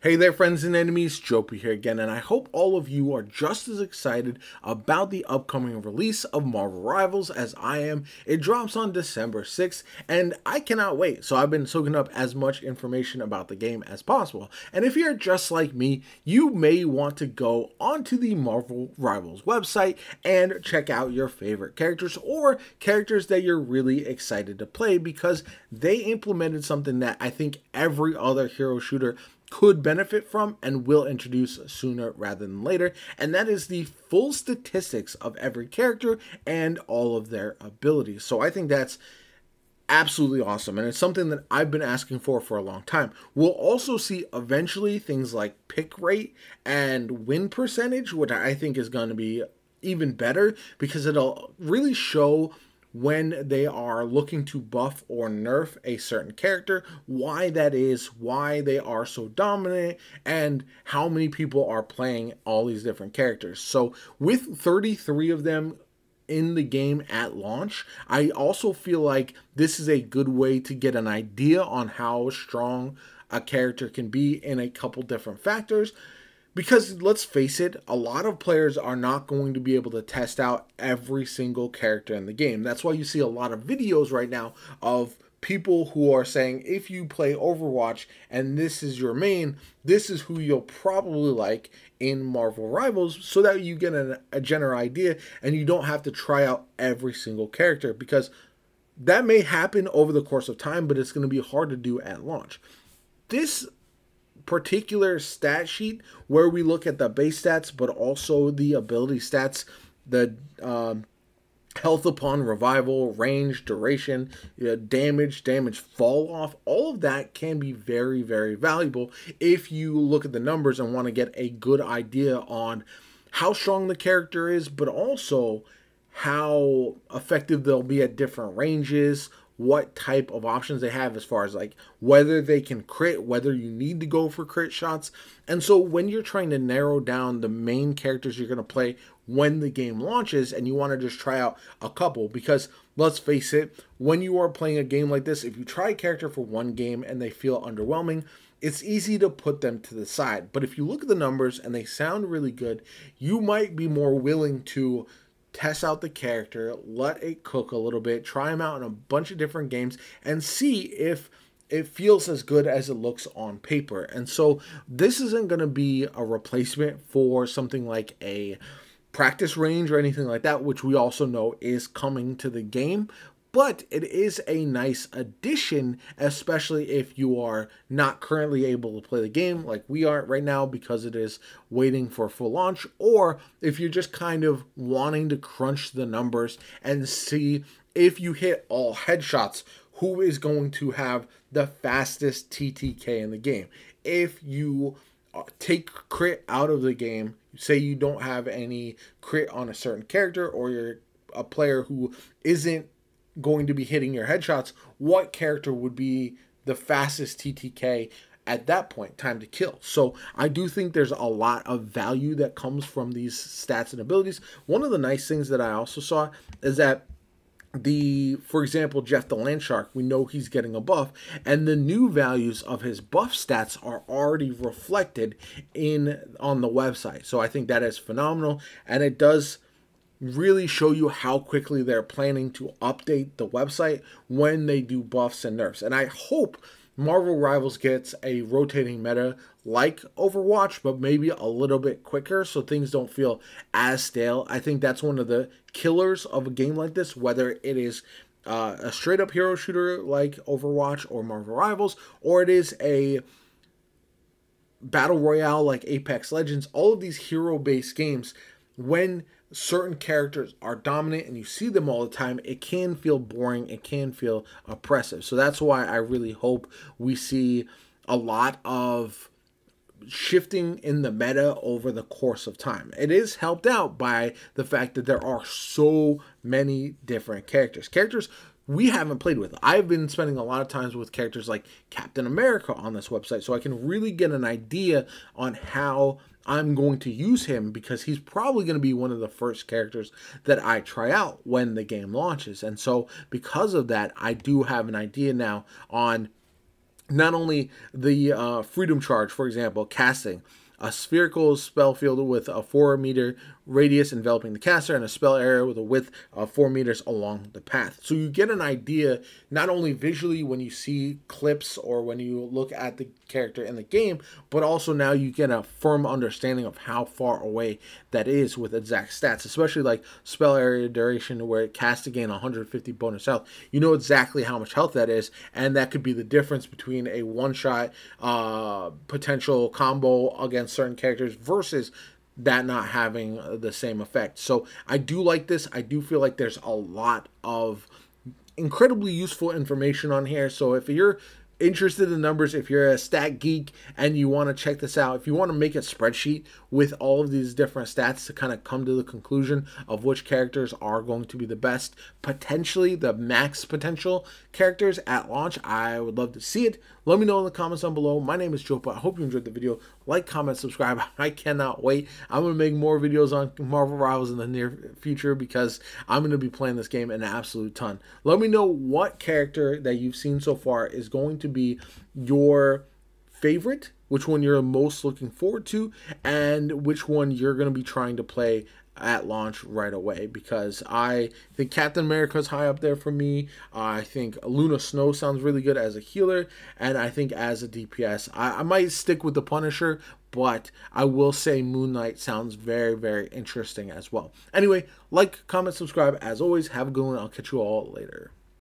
Hey there friends and enemies, JoPaWrites here again, and I hope all of you are just as excited about the upcoming release of Marvel Rivals as I am. It drops on December 6th, and I cannot wait. So I've been soaking up as much information about the game as possible. And if you're just like me, you may want to go onto the Marvel Rivals website and check out your favorite characters or characters that you're really excited to play, because they implemented something that I think every other hero shooter could benefit from and will introduce sooner rather than later, and that is the full statistics of every character and all of their abilities. So I think that's absolutely awesome, and it's something that I've been asking for a long time. We'll also see eventually things like pick rate and win percentage, which I think is going to be even better because it'll really show when they are looking to buff or nerf a certain character, why that is, why they are so dominant, and how many people are playing all these different characters. So with 33 of them in the game at launch, I also feel like this is a good way to get an idea on how strong a character can be in a couple different factors. Because let's face it, a lot of players are not going to be able to test out every single character in the game. That's why you see a lot of videos right now of people who are saying, if you play Overwatch and this is your main, this is who you'll probably like in Marvel Rivals, so that you get a general idea and you don't have to try out every single character, because that may happen over the course of time, but it's going to be hard to do at launch. This particular stat sheet, where we look at the base stats but also the ability stats, the health upon revival, range, duration, damage fall off, all of that can be very, very valuable if you look at the numbers and want to get a good idea on how strong the character is, but also how effective they'll be at different ranges, what type of options they have as far as like whether they can crit, whether you need to go for crit shots. And so when you're trying to narrow down the main characters you're going to play when the game launches, and you want to just try out a couple, because let's face it, when you are playing a game like this, if you try a character for one game and they feel underwhelming, it's easy to put them to the side. But if you look at the numbers and they sound really good, you might be more willing to test out the character, let it cook a little bit, try them out in a bunch of different games, and see if it feels as good as it looks on paper. And so this isn't going to be a replacement for something like a practice range or anything like that, which we also know is coming to the game. But it is a nice addition, especially if you are not currently able to play the game like we aren't right now because it is waiting for full launch, or if you're just kind of wanting to crunch the numbers and see if you hit all headshots, who is going to have the fastest TTK in the game. If you take crit out of the game, say you don't have any crit on a certain character, or you're a player who isn't going to be hitting your headshots, what character would be the fastest TTK at that point, time to kill? So I do think there's a lot of value that comes from these stats and abilities. One of the nice things that I also saw is that for example, Jeff the Landshark, we know he's getting a buff, and the new values of his buff stats are already reflected on the website. So I think that is phenomenal, and it does really show you how quickly they're planning to update the website when they do buffs and nerfs. And I hope Marvel Rivals gets a rotating meta like Overwatch, but maybe a little bit quicker so things don't feel as stale. I think that's one of the killers of a game like this, whether it is a straight up hero shooter like Overwatch or Marvel Rivals, or it is a battle royale like Apex Legends. All of these hero based games, when certain characters are dominant and you see them all the time, it can feel boring, it can feel oppressive. So that's why I really hope we see a lot of shifting in the meta over the course of time. It is helped out by the fact that there are so many different characters we haven't played with. I've been spending a lot of times with characters like Captain America on this website, so I can really get an idea on how I'm going to use him, because he's probably going to be one of the first characters that I try out when the game launches. And so because of that, I do have an idea now on not only the freedom charge, for example, casting a spherical spell field with a 4-meter radius enveloping the caster and a spell area with a width of 4 meters along the path. So you get an idea not only visually when you see clips or when you look at the character in the game, but also now you get a firm understanding of how far away that is with exact stats, especially like spell area duration where it casts again 150 bonus health. You know exactly how much health that is, and that could be the difference between a one-shot potential combo against certain characters versus that not having the same effect. So I do like this. I do feel like there's a lot of incredibly useful information on here. So if you're interested in numbers, if you're a stat geek and you want to check this out, if you want to make a spreadsheet with all of these different stats to kind of come to the conclusion of which characters are going to be the best, potentially the max potential characters at launch, I would love to see it. Let me know in the comments down below. My name is JoPa. I hope you enjoyed the video. Like, comment, subscribe. I cannot wait. I'm going to make more videos on Marvel Rivals in the near future because I'm going to be playing this game an absolute ton. Let me know what character that you've seen so far is going to be your favorite, which one you're most looking forward to, and which one you're going to be trying to play at launch right away, because I think Captain America is high up there for me. I think Luna Snow sounds really good as a healer, and I think as a DPS, I might stick with the Punisher, but I will say Moon Knight sounds very, very interesting as well. Anyway, like, comment, subscribe. As always, have a good one. I'll catch you all later.